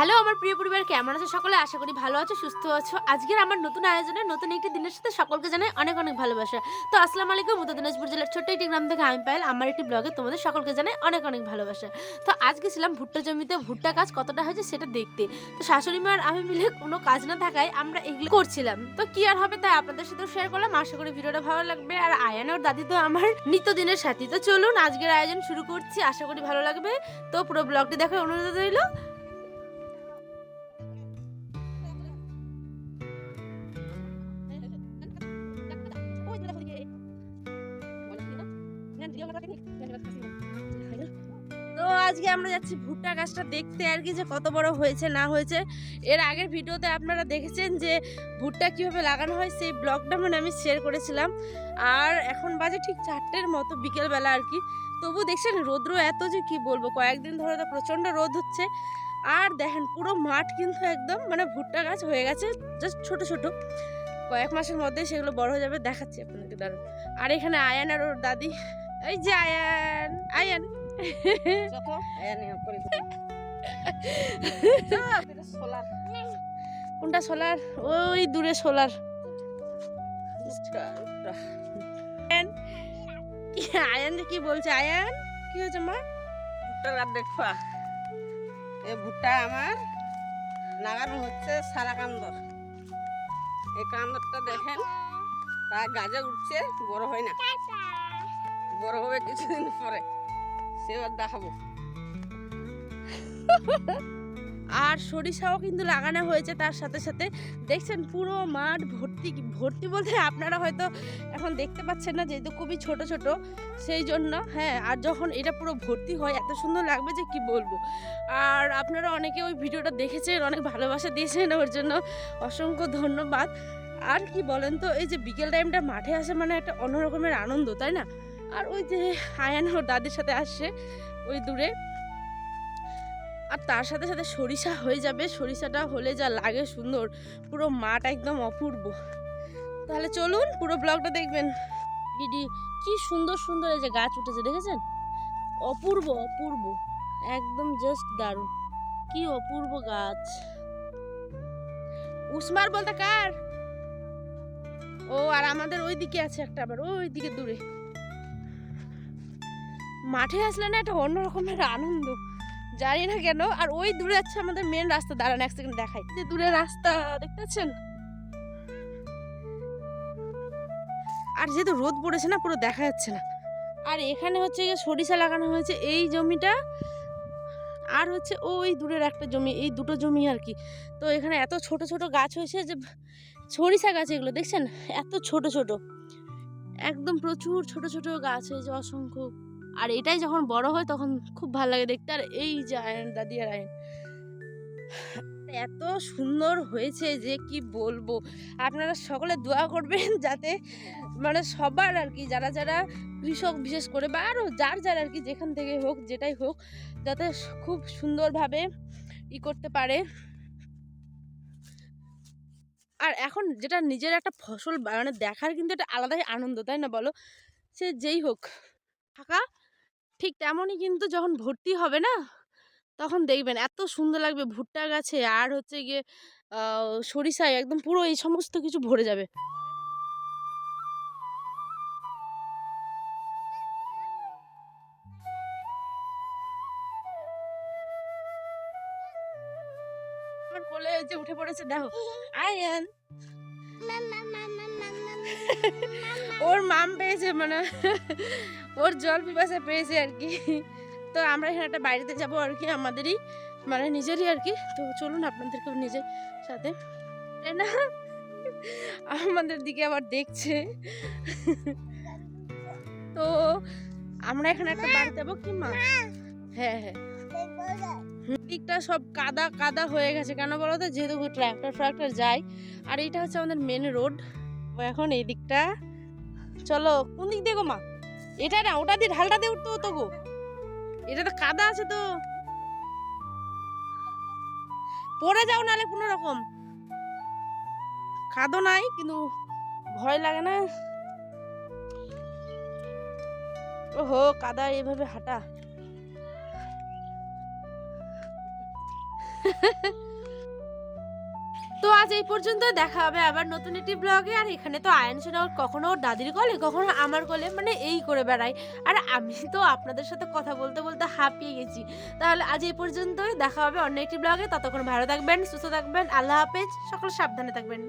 Hello আমার প্রিয় পরিবার, কেমন আছো সকলে? আশা করি ভালো আছো, সুস্থ আছো। আজকের আমার নতুন আয়োজনে নতুন একটি দিনের সাথে সকলকে জানাই অনেক অনেক ভালোবাসা। তো আসসালামু আলাইকুম। উত্তর দিনাজপুর জেলার ছোট্ট একটি গ্রাম থেকে আমি পায়েল। আমার একটি ব্লগে তোমাদের সকলকে জানাই অনেক অনেক ভালোবাসা। তো আজকে ছিলাম ভুট্টা জমিতে, ভুট্টা কাজ কতটা হয়েছে সেটা দেখতে। তো শাশুড়ি মা আর আমি মিলে কোনো কাজ না থাকায় আমরা এগুলো করছিলাম। তো কি আর হবে, তাই আপনাদের সাথে শেয়ার করলাম। আশা করি ভিডিওটা ভালো লাগবে। আর আয়ান ওর দাদি তো আমার নিত্যদিনের সাথী। তো চলুন আজকের আয়োজন শুরু করছি, আশা করি ভালো লাগবে। তো পুরো ব্লগটি দেখার অনুরোধ রইল। তো আজকে আমরা যাচ্ছি ভুট্টা গাছটা দেখতে আর কি, যে কত বড় হয়েছে না হয়েছে। এর আগের ভিডিওতে আপনারা দেখেছেন যে ভুট্টা কিভাবে লাগানো হয়, সেই ব্লগটা আমি শেয়ার করেছিলাম। আর এখন বাজে ঠিক 4টের মতো বিকেলবেলা আর কি। তবু দেখছেন রোদ্র এত যে কি বলবো, কয়েকদিন ধরে তো প্রচণ্ড রোদ হচ্ছে। আর দেখেন পুরো মাঠ কিন্তু একদম ভুট্টা গাছ হয়ে গেছে, জাস্ট ছোট ছোট। কয়েক মাসের মধ্যে সেগুলো বড় হয়ে যাবে, দেখাচ্ছি আপনাদেরকে দাঁড়ান। আর এখানে আয়ান আর ওর দাদি, এই যে আয়ান আয়ান কোনটা সোলার? ওই দূরে সোলার। আয়ান যে কি বলছে, আয়ান কি হয়েছে মা? ভুট্টা দেখবা, এই ভুট্টা আমার লাগানো হচ্ছে সারা কান্দর। এই কান্দরটা দেখেন, তা গাছে উঠছে, বড় হয় না, বড় হবে কিছুদিন পরে, সেবার দেখাবো। আর সরিষাও কিন্তু লাগানো হয়েছে তার সাথে সাথে। দেখছেন পুরো মাঠ ভর্তি, ভর্তি বলতে আপনারা হয়তো এখন দেখতে পাচ্ছেন না, যেহেতু খুবই ছোট ছোট সেই জন্য। হ্যাঁ, আর যখন এটা পুরো ভর্তি হয় এত সুন্দর লাগবে যে কি বলবো। আর আপনারা অনেকে ওই ভিডিওটা দেখেছেন, অনেক ভালোবাসা দিয়েছেন, ওর জন্য অসংখ্য ধন্যবাদ। আর কি বলেন তো, এই যে বিকেল টাইমটা মাঠে আসে একটা অন্য রকমের আনন্দ, তাই না? আর ওই যে আয়ান ওর দাদির সাথে আসছে ওই দূরে। আর তার সাথে সাথে সরিষা হয়ে যাবে, সরিষাটা হলে যা লাগে সুন্দর, পুরো মাঠ একদম অপূর্ব। তাহলে চলুন পুরো ব্লগটা দেখবেন। ভিডি কি সুন্দর সুন্দর এই যে গাছ উঠেছে, দেখেছেন? অপূর্ব অপূর্ব, একদম জাস্ট দারুণ, কি অপূর্ব গাছ। উসমার বলতে কার? ও, আর আমাদের ওই দিকে আছে একটা, আবার ওই দিকে দূরে। মাঠে আসলে না একটা অন্য রকমের আনন্দ, জানি না কেন। আর ওই দূরে আছে আমাদের মেন রাস্তা, দাঁড়ান এক সেকেন্ড দেখাই। যে দূরে রাস্তা দেখতে পাচ্ছেন? আর যেহেতু রোদ পড়েছে না, পুরো দেখা যাচ্ছে না। আর এখানে হচ্ছে সরিষা লাগানো হয়েছে এই জমিটা, আর হচ্ছে ওই দূরের একটা জমি, এই দুটো জমি আর কি। তো এখানে এত ছোট ছোট গাছ হয়েছে যে সরিষা গাছ, এগুলো দেখছেন এত ছোট ছোট, একদম প্রচুর ছোট ছোট গাছ হয়েছে অসংখ্য। আর এটাই যখন বড় হয় তখন খুব ভালো লাগে দেখতে। আর এই যে আয়ন দাদি আর আয়ন, এত সুন্দর হয়েছে যে কি বলবো। আপনারা সকলে দোয়া করবেন যাতে সবার আর কি, যারা যারা কৃষক বিশেষ করে, বা আরও যার যার আর কি, যেখান থেকে হোক যেটাই হোক, যাতে খুব সুন্দরভাবে করতে পারে। আর এখন যেটা নিজের একটা ফসল দেখার কিন্তু একটা আলাদাই আনন্দ, তাই না বলো? সে যেই হোক থাকা, ঠিক তেমনই কিন্তু যখন ভর্তি হবে না, তখন দেখবেন এত সুন্দর লাগবে ভুট্টা গাছে। আর হচ্ছে গিয়ে সরিষায় একদম পুরো এই সমস্ত কিছু ভরে যাবে। আমার কোলে যে উঠে পড়েছে, দেখো আয়ান। ওর মাম পেয়েছে, ওর জল পিপাসা পেয়েছে আর কি। তো আমরা এখানে একটা বাড়িতে যাবো আর কি, আমাদেরই নিজেরই আর কি। তো চলুন আপনাদেরকেও নিজের সাথে, না আমাদের দিকে আবার দেখছে। তো আমরা এখানে একটা বাড়ি যাবো কি মা? হ্যাঁ হ্যাঁ, দিকটা সব কাদা কাদা হয়ে গেছে, কেন বলো তো? যেহেতু ট্রাক্টর যায়। আর এইটা হচ্ছে আমাদের মেন রোড। এখন এই দিকটা, চলো কোন দিক দিয়ে গো মা? এটা না, ওটা দিয়ে ঢালটা দিয়ে উঠতো তো গো, এটা তো কাদা আছে, তো পড়ে যাও নালে কোনো রকম। কাদো নাই কিন্তু ভয় লাগে না? ওহো, কাদা এভাবে হাঁটা। তো আজ এই পর্যন্ত, দেখা হবে আবার নতুন একটি ব্লগে। আর এখানে তো আয়ন সোনা কখনো ওর দাদির কোলে, কখনো আমার কোলে, মানে এই করে বেড়াই। আর আমি তো আপনাদের সাথে কথা বলতে বলতে হাঁপিয়ে গেছি। তাহলে আজ এই পর্যন্তই, দেখা হবে অন্য একটি ব্লগে। ততক্ষণ ভালো থাকবেন, সুস্থ থাকবেন, আল্লাহ হাফেজ, সকলে সাবধানে থাকবেন।